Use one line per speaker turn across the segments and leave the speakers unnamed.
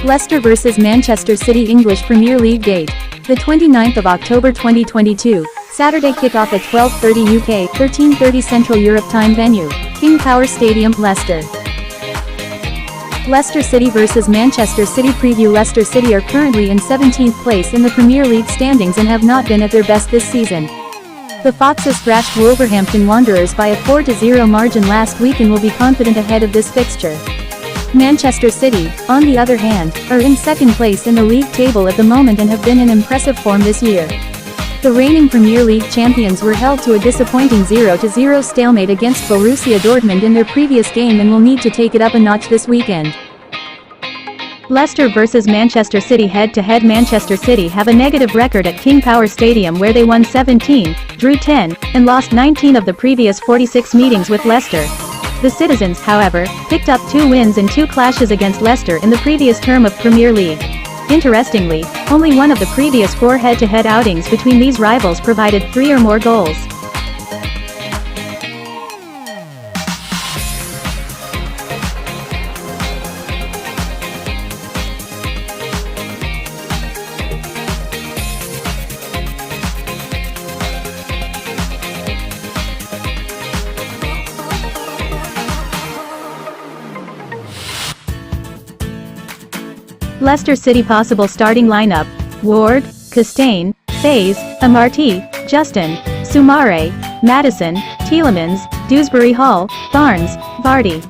Leicester vs Manchester City English Premier League date. The 29th of October 2022. Saturday kickoff at 12:30 UK, 13:30 Central Europe Time venue, King Power Stadium, Leicester. Leicester City vs Manchester City preview. Leicester City are currently in 17th place in the Premier League standings and have not been at their best this season. The Foxes thrashed Wolverhampton Wanderers by a 4-0 margin last week and will be confident ahead of this fixture. Manchester City, on the other hand, are in second place in the league table at the moment and have been in impressive form this year. The reigning Premier League champions were held to a disappointing 0-0 stalemate against Borussia Dortmund in their previous game and will need to take it up a notch this weekend. Leicester vs Manchester City head-to-head. Manchester City have a negative record at King Power Stadium where they won 17, drew 10, and lost 19 of the previous 46 meetings with Leicester. The Citizens, however, picked up 2 wins in 2 clashes against Leicester in the previous term of Premier League. Interestingly, only one of the previous 4 head-to-head outings between these rivals provided 3 or more goals. Leicester City possible starting lineup: Ward, Castaigne, Faes, Amartey, Justin, Soumare, Maddison, Tielemans, Dewsbury Hall, Barnes, Vardy.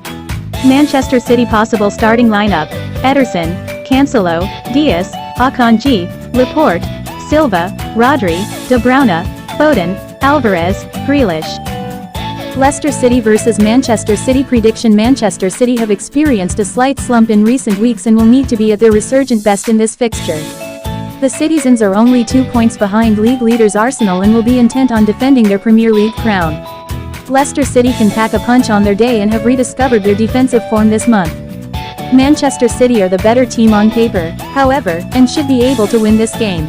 Manchester City possible starting lineup: Ederson, Cancelo, Diaz, Akanji, Laporte, Silva, Rodri, De Bruyne, Foden, Alvarez, Grealish. Leicester City vs Manchester City prediction. Manchester City have experienced a slight slump in recent weeks and will need to be at their resurgent best in this fixture. The Citizens are only 2 points behind league leaders Arsenal and will be intent on defending their Premier League crown. Leicester City can pack a punch on their day and have rediscovered their defensive form this month. Manchester City are the better team on paper, however, and should be able to win this game.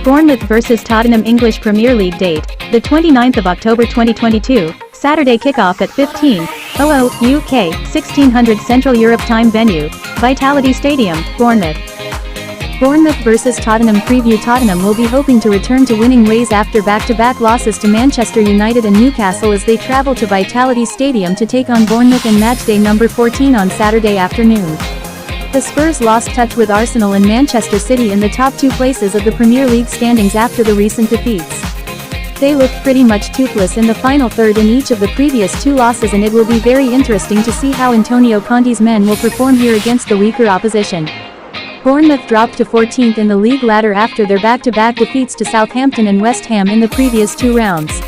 Bournemouth vs Tottenham English Premier League date, the 29th of October 2022, Saturday kickoff at 15:00 UK, 1600 Central Europe Time venue, Vitality Stadium, Bournemouth. Bournemouth vs Tottenham preview. Tottenham will be hoping to return to winning ways after back-to-back losses to Manchester United and Newcastle as they travel to Vitality Stadium to take on Bournemouth in matchday number 14 on Saturday afternoon. The Spurs lost touch with Arsenal and Manchester City in the top 2 places of the Premier League standings after the recent defeats. They looked pretty much toothless in the final third in each of the previous 2 losses, and it will be very interesting to see how Antonio Conte's men will perform here against the weaker opposition. Bournemouth dropped to 14th in the league ladder after their back-to-back defeats to Southampton and West Ham in the previous 2 rounds.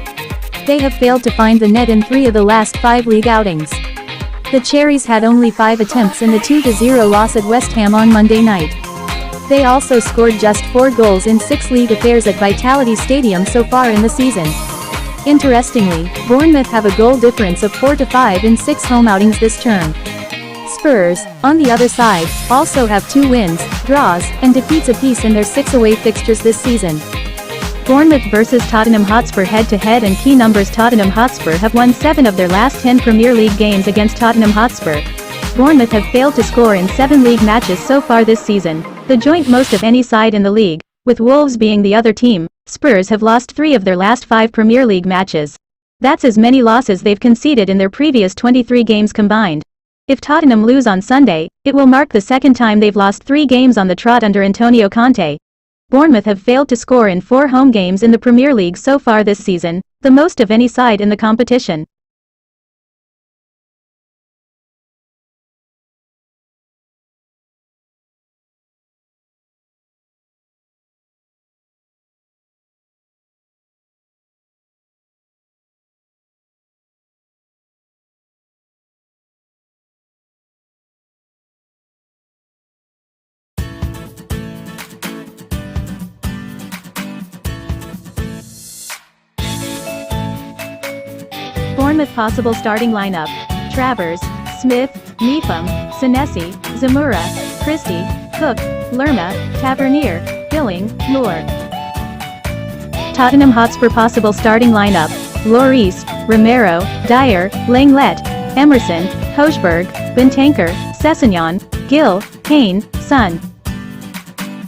They have failed to find the net in 3 of the last 5 league outings. The Cherries had only 5 attempts in the 2-0 loss at West Ham on Monday night. They also scored just 4 goals in 6 league affairs at Vitality Stadium so far in the season. Interestingly, Bournemouth have a goal difference of 4-5 in 6 home outings this term. Spurs, on the other side, also have 2 wins, draws, and defeats apiece in their 6 away fixtures this season. Bournemouth vs Tottenham Hotspur head-to-head and key numbers. Tottenham Hotspur have won 7 of their last 10 Premier League games against Tottenham Hotspur. Bournemouth have failed to score in 7 league matches so far this season, the joint most of any side in the league, with Wolves being the other team. Spurs have lost 3 of their last 5 Premier League matches. That's as many losses they've conceded in their previous 23 games combined. If Tottenham lose on Sunday, it will mark the 2nd time they've lost 3 games on the trot under Antonio Conte. Bournemouth have failed to score in 4 home games in the Premier League so far this season, the most of any side in the competition. Bournemouth possible starting lineup: Travers, Smith, Neetham, Senesi, Zamora, Christie, Cook, Lerma, Tavernier, Billing, Moore. Tottenham Hotspur possible starting lineup: Lloris, Romero, Dyer, Langlet, Emerson, Hojberg, Bentancur, Sessegnon, Gill, Kane, Son.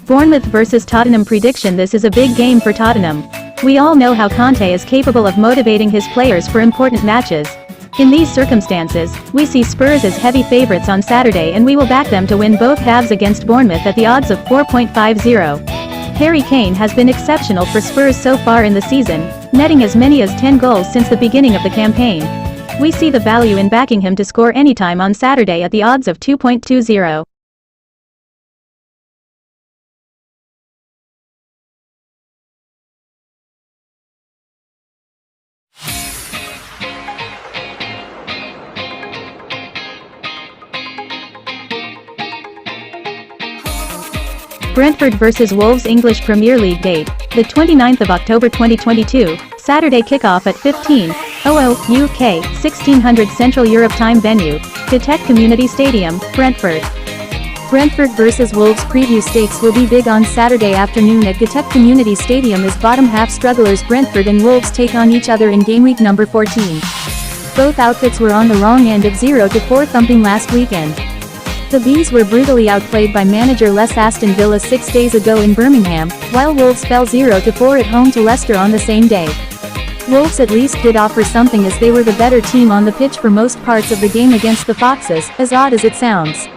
Bournemouth vs Tottenham prediction: this is a big game for Tottenham. We all know how Conte is capable of motivating his players for important matches. In these circumstances, we see Spurs as heavy favourites on Saturday, and we will back them to win both halves against Bournemouth at the odds of 4.50. Harry Kane has been exceptional for Spurs so far in the season, netting as many as 10 goals since the beginning of the campaign. We see the value in backing him to score anytime on Saturday at the odds of 2.20. Brentford vs Wolves English Premier League date: the 29th of October 2022, Saturday kickoff at 15:00 UK, 1600 Central Europe Time. Venue: Gitech Community Stadium, Brentford.
Brentford vs Wolves preview stakes will be big on Saturday afternoon at Gitech Community Stadium as bottom half strugglers Brentford and Wolves take on each other in game week number 14. Both outfits were on the wrong end of 0-4 thumping last weekend. The Bees were brutally outplayed by manager Aston Villa 6 days ago in Birmingham, while Wolves fell 0-4 at home to Leicester on the same day. Wolves at least did offer something as they were the better team on the pitch for most parts of the game against the Foxes, as odd as it sounds.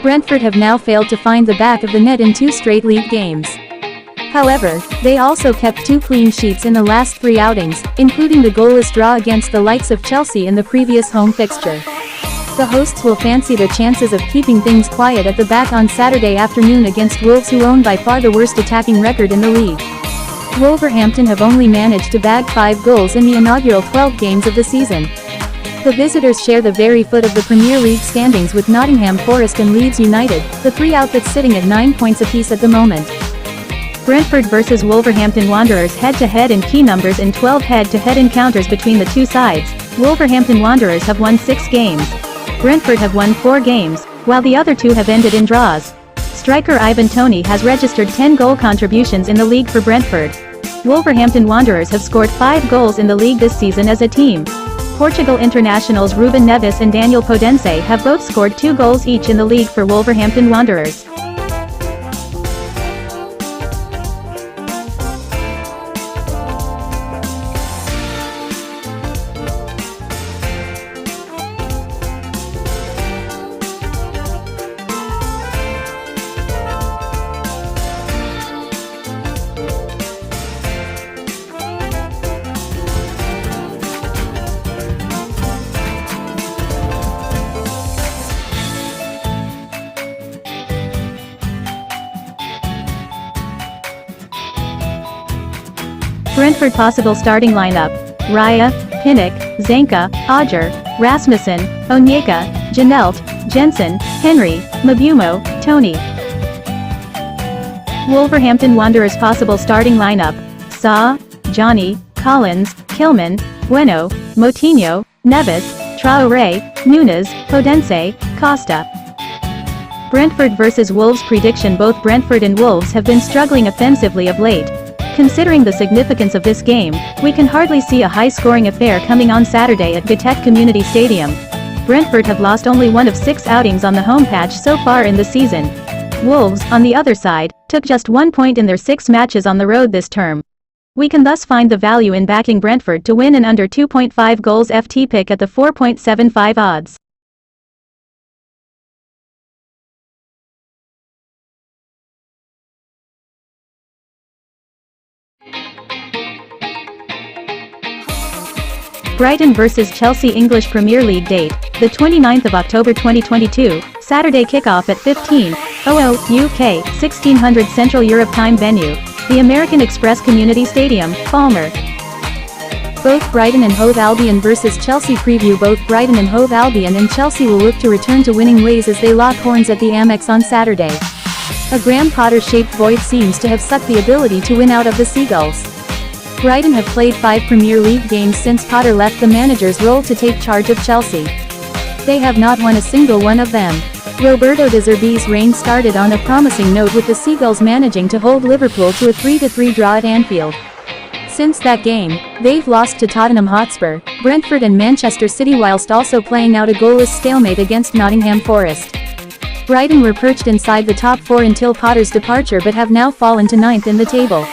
Brentford have now failed to find the back of the net in 2 straight league games. However, they also kept 2 clean sheets in the last 3 outings, including the goalless draw against the likes of Chelsea in the previous home fixture. The hosts will fancy their chances of keeping things quiet at the back on Saturday afternoon against Wolves, who own by far the worst attacking record in the league. Wolverhampton have only managed to bag 5 goals in the inaugural 12 games of the season. The visitors share the very foot of the Premier League standings with Nottingham Forest and Leeds United, the 3 outfits sitting at 9 points apiece at the moment.
Brentford vs Wolverhampton Wanderers head-to-head in key numbers in 12 head-to-head encounters between the two sides. Wolverhampton Wanderers have won 6 games. Brentford have won 4 games, while the other 2 have ended in draws. Striker Ivan Toney has registered 10 goal contributions in the league for Brentford. Wolverhampton Wanderers have scored 5 goals in the league this season as a team. Portugal internationals Ruben Neves and Daniel Podence have both scored 2 goals each in the league for Wolverhampton Wanderers. Brentford possible starting lineup: Raya, Pinnock, Zanka, Odger, Rasmussen, Onyeka, Janelt, Jensen, Henry, Mabumo, Tony. Wolverhampton Wanderers possible starting lineup: Sa, Johnny, Collins, Kilman, Bueno, Moutinho, Neves, Traoré, Nunes, Podence, Costa. Brentford vs Wolves prediction: both Brentford and Wolves have been struggling offensively of late. Considering the significance of this game, we can hardly see a high-scoring affair coming on Saturday at Gitech Community Stadium. Brentford have lost only 1 of 6 outings on the home patch so far in the season. Wolves, on the other side, took just 1 point in their 6 matches on the road this term. We can thus find the value in backing Brentford to win an under 2.5 goals FT pick at the 4.75 odds. Brighton vs Chelsea English Premier League date: the 29th of October 2022, Saturday kickoff at 15:00 UK, 1600 Central Europe Time. Venue: the American Express Community Stadium, Falmer.
Both Brighton and Hove Albion vs Chelsea preview: both Brighton and Hove Albion and Chelsea will look to return to winning ways as they lock horns at the Amex on Saturday. A Graham Potter-shaped void seems to have sucked the ability to win out of the Seagulls. Brighton have played 5 Premier League games since Potter left the manager's role to take charge of Chelsea. They have not won a single one of them. Roberto De Zerbi's reign started on a promising note with the Seagulls managing to hold Liverpool to a 3-3 draw at Anfield. Since that game, they've lost to Tottenham Hotspur, Brentford and Manchester City whilst also playing out a goalless stalemate against Nottingham Forest. Brighton were perched inside the top four until Potter's departure but have now fallen to 9th in the table.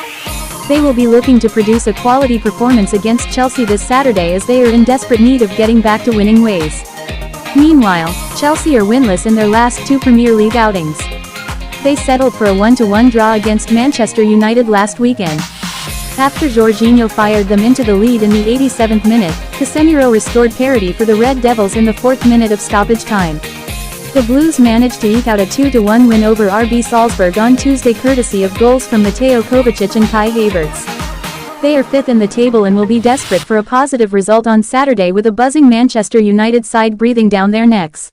They will be looking to produce a quality performance against Chelsea this Saturday as they are in desperate need of getting back to winning ways. Meanwhile, Chelsea are winless in their last two Premier League outings. They settled for a 1-1 draw against Manchester United last weekend. After Jorginho fired them into the lead in the 87th minute, Casemiro restored parity for the Red Devils in the 4th minute of stoppage time. The Blues managed to eke out a 2-1 win over RB Salzburg on Tuesday courtesy of goals from Mateo Kovacic and Kai Havertz. They are 5th in the table and will be desperate for a positive result on Saturday with a buzzing Manchester United side breathing down their necks.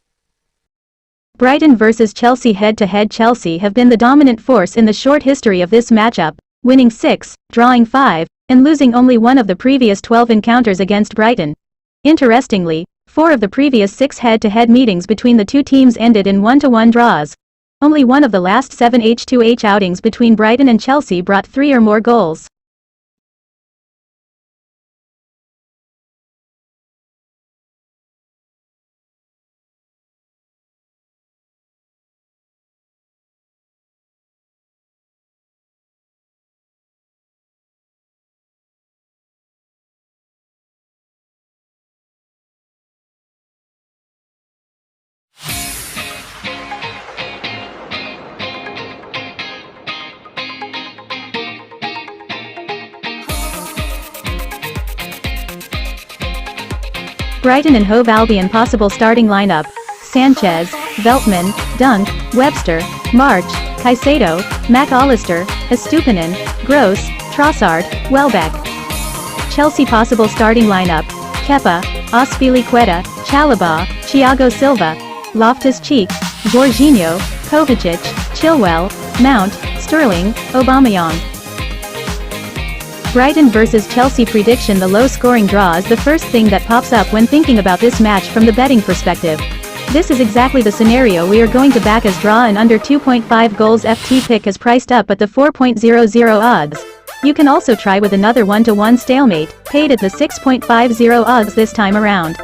Brighton vs Chelsea head-to-head. Chelsea have been the dominant force in the short history of this matchup, winning 6, drawing 5, and losing only one of the previous 12 encounters against Brighton. Interestingly, 4 of the previous 6 head-to-head meetings between the two teams ended in 1-1 draws. Only one of the last 7 H2H outings between Brighton and Chelsea brought 3 or more goals. Brighton and Hove Albion possible starting lineup: Sanchez, Veltman, Dunk, Webster, March, Caicedo, McAllister, Estupinan, Gross, Trossard, Welbeck. Chelsea possible starting lineup: Kepa, Azpilicueta, Chalobah, Thiago Silva, Loftus-Cheek, Jorginho, Kovacic, Chilwell, Mount, Sterling, Aubameyang. Brighton vs Chelsea prediction: the low-scoring draw is the first thing that pops up when thinking about this match from the betting perspective. This is exactly the scenario we are going to back as draw, and under 2.5 goals. FT pick is priced up at the 4.00 odds. You can also try with another 1-1 stalemate, paid at the 6.50 odds this time around.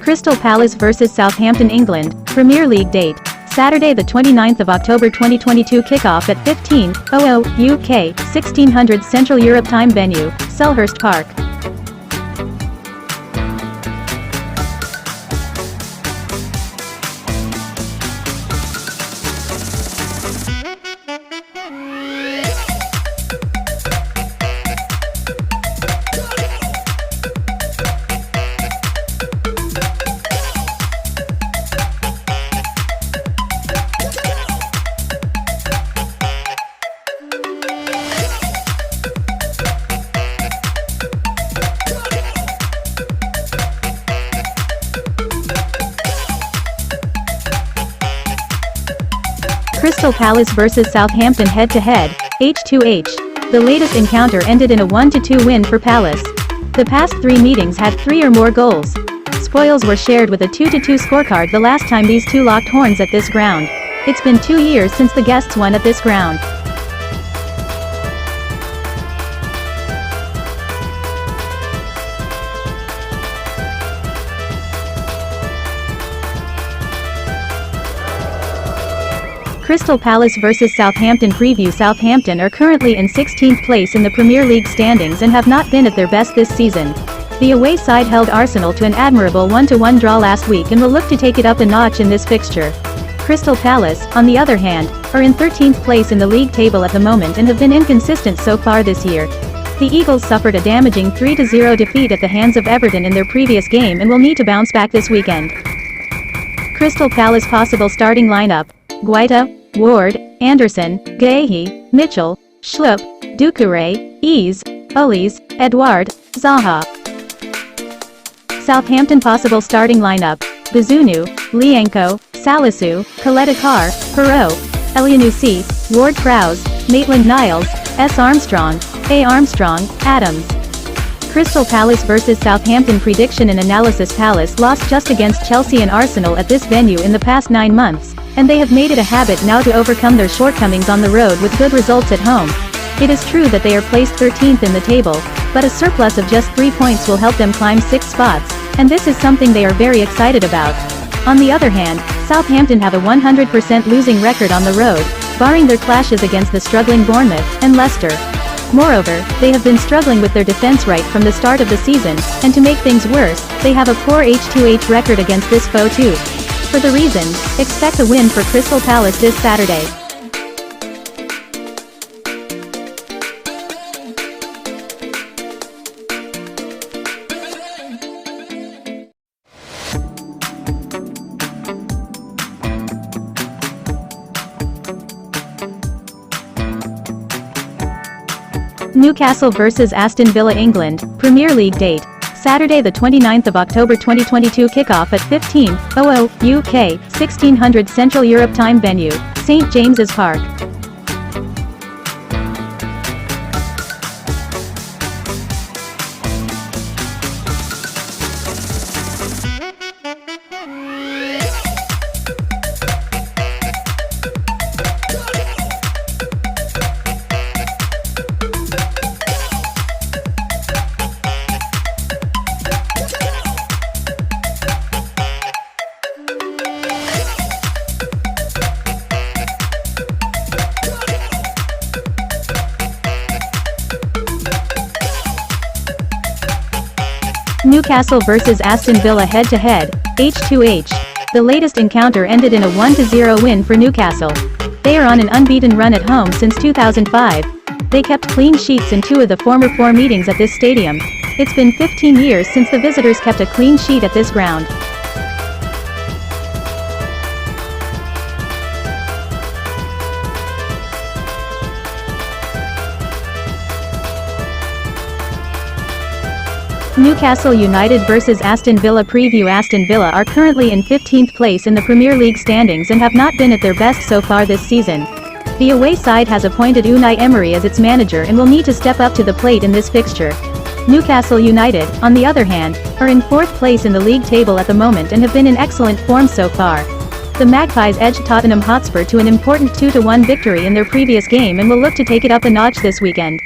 Crystal Palace vs Southampton, England, Premier League date: Saturday the 29th of October 2022. Kickoff at 15:00 UK, 1600 Central Europe Time. Venue: Selhurst Park. Crystal Palace vs Southampton head-to-head, H2H. The latest encounter ended in a 1-2 win for Palace. The past 3 meetings had 3 or more goals. Spoils were shared with a 2-2 scorecard the last time these two locked horns at this ground. It's been 2 years since the guests won at this ground. Crystal Palace vs Southampton preview: Southampton are currently in 16th place in the Premier League standings and have not been at their best this season. The away side held Arsenal to an admirable 1-1 draw last week and will look to take it up a notch in this fixture. Crystal Palace, on the other hand, are in 13th place in the league table at the moment and have been inconsistent so far this year. The Eagles suffered a damaging 3-0 defeat at the hands of Everton in their previous game and will need to bounce back this weekend. Crystal Palace possible starting lineup: Guaita, Ward, Anderson, Guehi, Mitchell, Schlupp, Doucouré, Ease, Ulis, Edouard, Zaha. Southampton possible starting lineup: Bazunu, Lienko, Salisu, Kaleta Carr, Perot, Elianusi, Ward-Prowse, Maitland-Niles, S. Armstrong, A. Armstrong, Adams. Crystal Palace vs Southampton prediction and analysis. Palace lost just against Chelsea and Arsenal at this venue in the past 9 months, and they have made it a habit now to overcome their shortcomings on the road with good results at home. It is true that they are placed 13th in the table, but a surplus of just 3 points will help them climb 6 spots, and this is something they are very excited about. On the other hand, Southampton have a 100% losing record on the road, barring their clashes against the struggling Bournemouth and Leicester. Moreover, they have been struggling with their defense right from the start of the season, and to make things worse, they have a poor H2H record against this foe too. For the reason, expect a win for Crystal Palace this Saturday. Newcastle vs Aston Villa England, Premier League date. Saturday the 29th of October 2022 kickoff at 15:00 UK, 1600 Central Europe Time venue, St James's Park. Newcastle vs Aston Villa head-to-head, H2H. The latest encounter ended in a 1-0 win for Newcastle. They are on an unbeaten run at home since 2005. They kept clean sheets in 2 of the former 4 meetings at this stadium. It's been 15 years since the visitors kept a clean sheet at this ground. Newcastle United vs Aston Villa preview. Aston Villa are currently in 15th place in the Premier League standings and have not been at their best so far this season. The away side has appointed Unai Emery as its manager and will need to step up to the plate in this fixture. Newcastle United, on the other hand, are in 4th place in the league table at the moment and have been in excellent form so far. The Magpies edged Tottenham Hotspur to an important 2-1 victory in their previous game and will look to take it up a notch this weekend.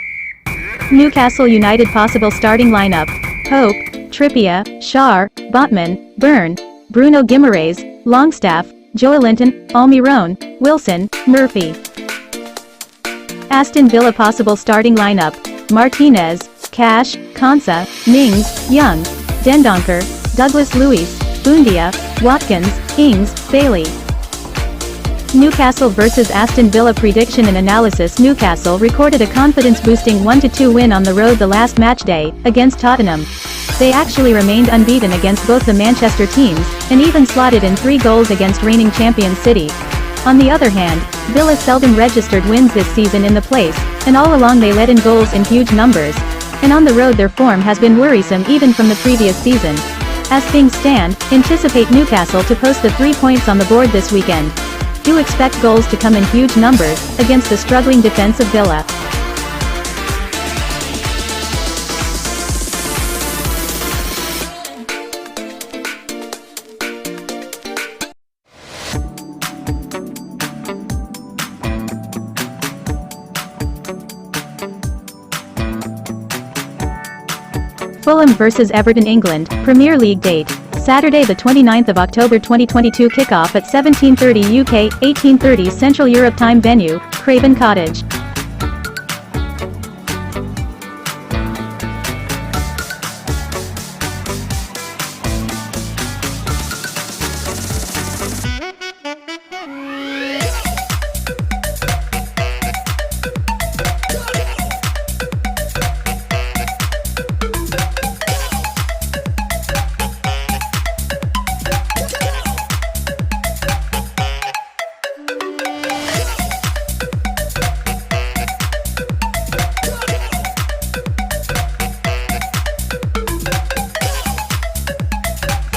Newcastle United possible starting lineup: Pope, Trippier, Schär, Botman, Byrne, Bruno Guimaraes, Longstaff, Joelinton, Almiron, Wilson, Murphy. Aston Villa possible starting lineup: Martinez, Cash, Konsa, Mings, Young, Dendoncker, Douglas Luiz, Bundia, Watkins, Ings, Bailey. Newcastle vs Aston Villa prediction and analysis. Newcastle recorded a confidence-boosting 1-2 win on the road the last match day, against Tottenham. They actually remained unbeaten against both the Manchester teams, and even slotted in 3 goals against reigning champion City. On the other hand, Villa seldom registered wins this season in the place, and all along they let in goals in huge numbers. And on the road their form has been worrisome even from the previous season. As things stand, anticipate Newcastle to post the 3 points on the board this weekend. Do expect goals to come in huge numbers, against the struggling defense of Villa. Fulham vs Everton England, Premier League date. Saturday the 29th of October 2022 kickoff at 17:30 UK, 18:30 Central Europe Time venue, Craven Cottage.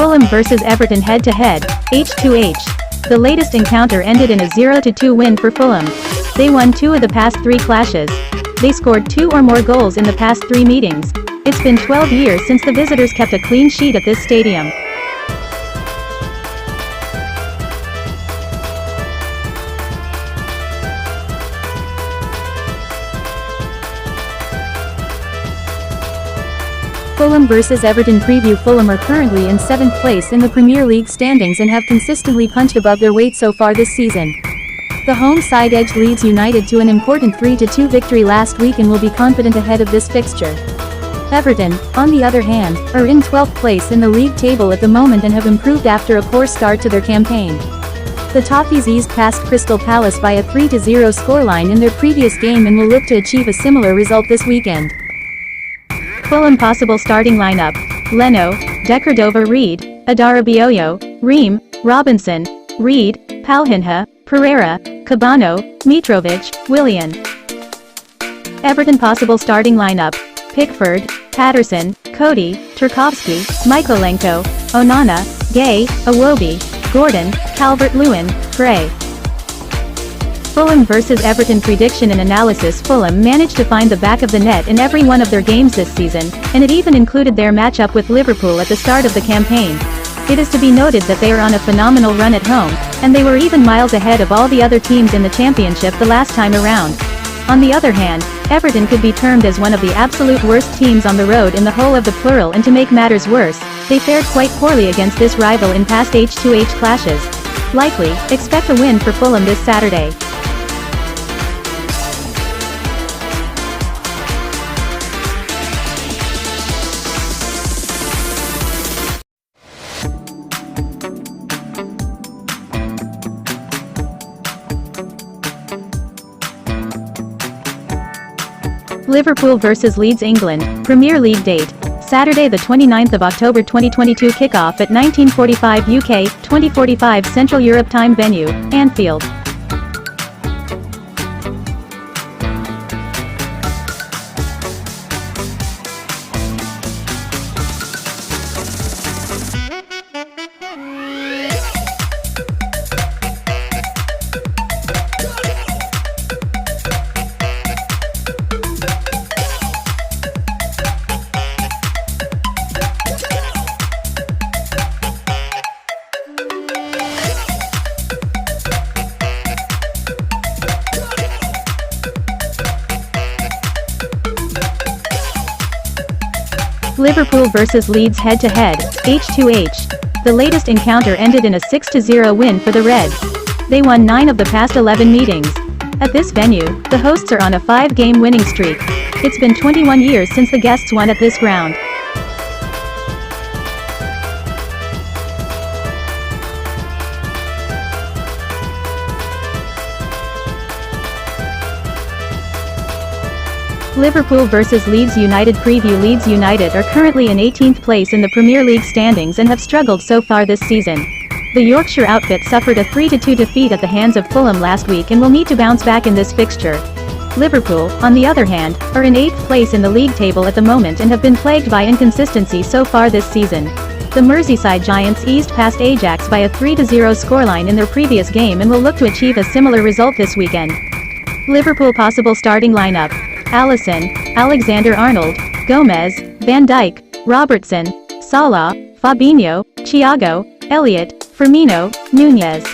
Fulham vs Everton head-to-head, H2H. The latest encounter ended in a 0-2 win for Fulham. They won 2 of the past 3 clashes. They scored 2 or more goals in the past 3 meetings. It's been 12 years since the visitors kept a clean sheet at this stadium.
Fulham vs Everton preview. Fulham are currently in 7th place in the Premier League standings and have consistently punched above their weight so far this season. The home side edged Leeds United to an important 3-2 victory last week and will be confident ahead of this fixture. Everton, on the other hand, are in 12th place in the league table at the moment and have improved after a poor start to their campaign. The Toffees eased past Crystal Palace by a 3-0 scoreline in their previous game and will look to achieve a similar result this weekend.
Fulham possible starting lineup: Leno, Decordova, Reed, Adarabioyo, Ream, Robinson, Reed, Palhinha, Pereira, Cabano, Mitrovic, Willian. Everton possible starting lineup: Pickford, Patterson, Cody, Tarkowski, Mykolenko, Onana, Gay, Iwobi, Gordon, Calvert-Lewin, Gray. Fulham vs Everton prediction and analysis. Fulham managed to find the back of the net in every one of their games this season, and it even included their matchup with Liverpool at the start of the campaign. It is to be noted that they are on a phenomenal run at home, and they were even miles ahead of all the other teams in the championship the last time around. On the other hand, Everton could be termed as one of the absolute worst teams on the road in the whole of the plural, and to make matters worse, they fared quite poorly against this rival in past H2H clashes. Likely, expect a win for Fulham this Saturday. Liverpool vs Leeds, England, Premier League date: Saturday the 29th of October 2022. Kickoff at 19:45 UK, 20:45 Central Europe Time. Venue: Anfield. Liverpool vs Leeds head-to-head, H2H. The latest encounter ended in a 6-0 win for the Reds. They won 9 of the past 11 meetings. At this venue, the hosts are on a 5-game winning streak. It's been 21 years since the guests won at this ground. Liverpool vs Leeds United preview. Leeds United are currently in 18th place in the Premier League standings and have struggled so far this season. The Yorkshire outfit suffered a 3-2 defeat at the hands of Fulham last week and will need to bounce back in this fixture. Liverpool, on the other hand, are in 8th place in the league table at the moment and have been plagued by inconsistency so far this season. The Merseyside Giants eased past Ajax by a 3-0 scoreline in their previous game and will look to achieve a similar result this weekend. Liverpool possible starting lineup: Alisson, Alexander-Arnold, Gomez, Van Dijk, Robertson, Salah, Fabinho, Thiago, Elliott, Firmino, Nunez.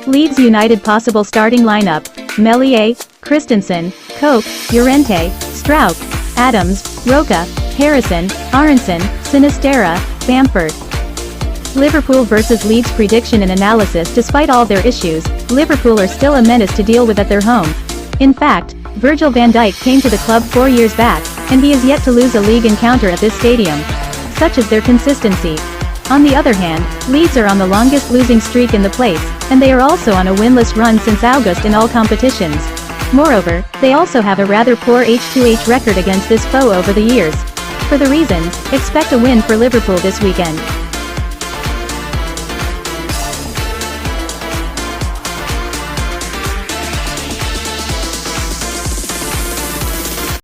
Leeds United possible starting lineup: Meslier, Christensen, Koch, Llorente, Struijk, Adams, Roca, Harrison, Aronson, Sinisterra, Bamford. Liverpool vs Leeds prediction and analysis. Despite all their issues, Liverpool are still a menace to deal with at their home. In fact, Virgil van Dijk came to the club 4 years back, and he has yet to lose a league encounter at this stadium. Such is their consistency. On the other hand, Leeds are on the longest losing streak in the place, and they are also on a winless run since August in all competitions. Moreover, they also have a rather poor H2H record against this foe over the years. For the reasons, expect a win for Liverpool this weekend.